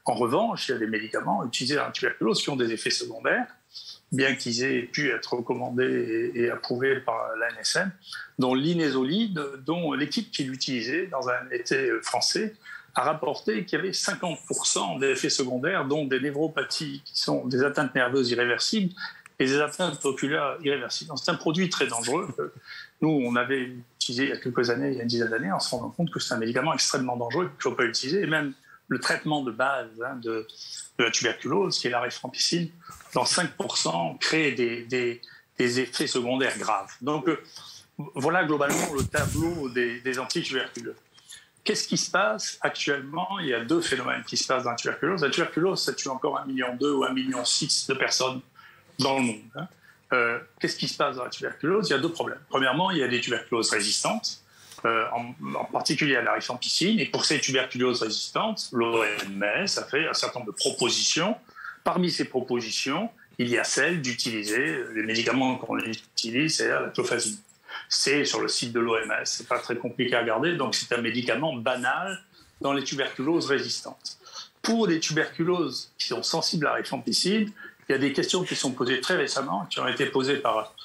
En revanche, il y a des médicaments utilisés dans la tuberculose qui ont des effets secondaires, bien qu'ils aient pu être recommandés et approuvés par l'ANSM, dont l'inésolide, dont l'équipe qui l'utilisait dans un été français a rapporté qu'il y avait 50% d'effets secondaires, dont des névropathies, qui sont des atteintes nerveuses irréversibles, et des atteintes oculaires irréversibles. C'est un produit très dangereux. Nous, on avait utilisé il y a quelques années, il y a une dizaine d'années, en se rendant compte que c'est un médicament extrêmement dangereux qu'il ne faut pas utiliser. Et même le traitement de base de la tuberculose, qui est la rifampicine, dans 5%, crée des effets secondaires graves. Donc, voilà globalement le tableau des antituberculeux. Qu'est-ce qui se passe actuellement? Il y a deux phénomènes qui se passent dans la tuberculose. La tuberculose, ça tue encore 1,2 million ou 1,6 million de personnes dans le monde. Qu'est-ce qui se passe dans la tuberculose? Il y a deux problèmes. Premièrement, il y a des tuberculoses résistantes, en particulier à la rifampicine. Et pour ces tuberculoses résistantes, l'OMS a fait un certain nombre de propositions. Parmi ces propositions, il y a celle d'utiliser les médicaments qu'on utilise, c'est-à-dire la clofazimine. C'est sur le site de l'OMS, c'est pas très compliqué à regarder, donc c'est un médicament banal dans les tuberculoses résistantes. Pour les tuberculoses qui sont sensibles à la rifampicine, il y a des questions qui sont posées très récemment, qui ont été posées par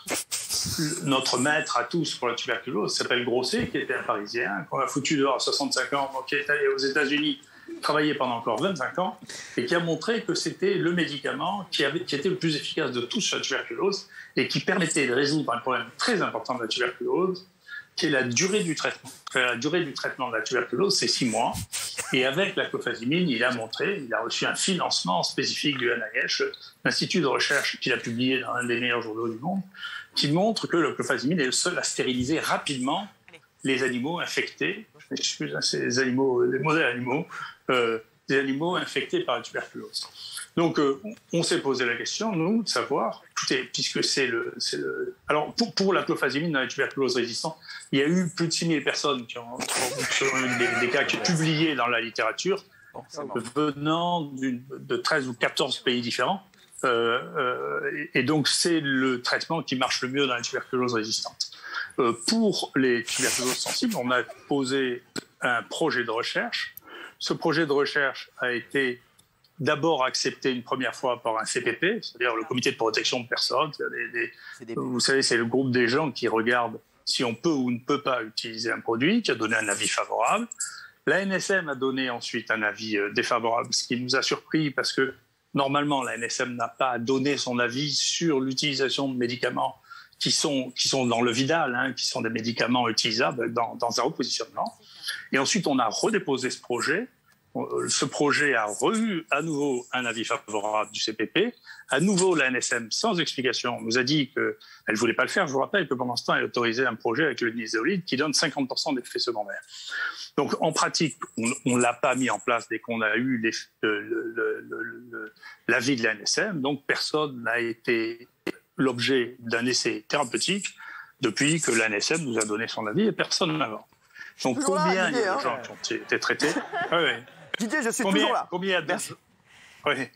notre maître à tous pour la tuberculose, qui s'appelle Grosset, qui était un Parisien, qu'on a foutu dehors à 65 ans, qui est allé aux États-Unis travailler pendant encore 25 ans, et qui a montré que c'était le médicament qui était le plus efficace de tous sur la tuberculose, et qui permettait de résoudre un problème très important de la tuberculose, qui est la durée du traitement. La durée du traitement de la tuberculose, c'est 6 mois. Et avec la clofazimine, il a reçu un financement spécifique du NIH, l'Institut de recherche qu'il a publié dans un des meilleurs journaux du monde, qui montre que la clofazimine est le seul à stériliser rapidement les animaux infectés, je m'excuse, ces animaux, les modèles animaux, des animaux infectés par la tuberculose. Donc, on s'est posé la question, nous, de savoir, puisque alors, pour la clofazimine dans la tuberculose résistante, il y a eu plus de 6000 personnes qui ont des cas publiés dans la littérature, venant de 13 ou 14 pays différents. Et donc, c'est le traitement qui marche le mieux dans la tuberculose résistante. Pour les tuberculoses sensibles, on a posé un projet de recherche. Ce projet de recherche a été d'abord accepté une première fois par un CPP, c'est-à-dire le Comité de protection de personnes. Vous savez, c'est le groupe des gens qui regardent si on peut ou ne peut pas utiliser un produit, qui a donné un avis favorable. L'ANSM a donné ensuite un avis défavorable, ce qui nous a surpris parce que normalement, l'ANSM n'a pas donné son avis sur l'utilisation de médicaments qui sont dans le Vidal, qui sont des médicaments utilisables dans un repositionnement. Et ensuite, on a redéposé ce projet. Ce projet a eu à nouveau un avis favorable du CPP. À nouveau, l'ANSM, sans explication, nous a dit qu'elle ne voulait pas le faire. Je vous rappelle que pendant ce temps, elle autorisait un projet avec le nisolide qui donne 50% d'effets secondaires. Donc, en pratique, on ne l'a pas mis en place dès qu'on a eu l'avis de l'ANSM. Donc, personne n'a été l'objet d'un essai thérapeutique depuis que l'ANSM nous a donné son avis et personne n'a. Donc, combien il y a de gens qui ont été traités? Didier, je suis toujours là. Combien il y a de... Merci. Oui.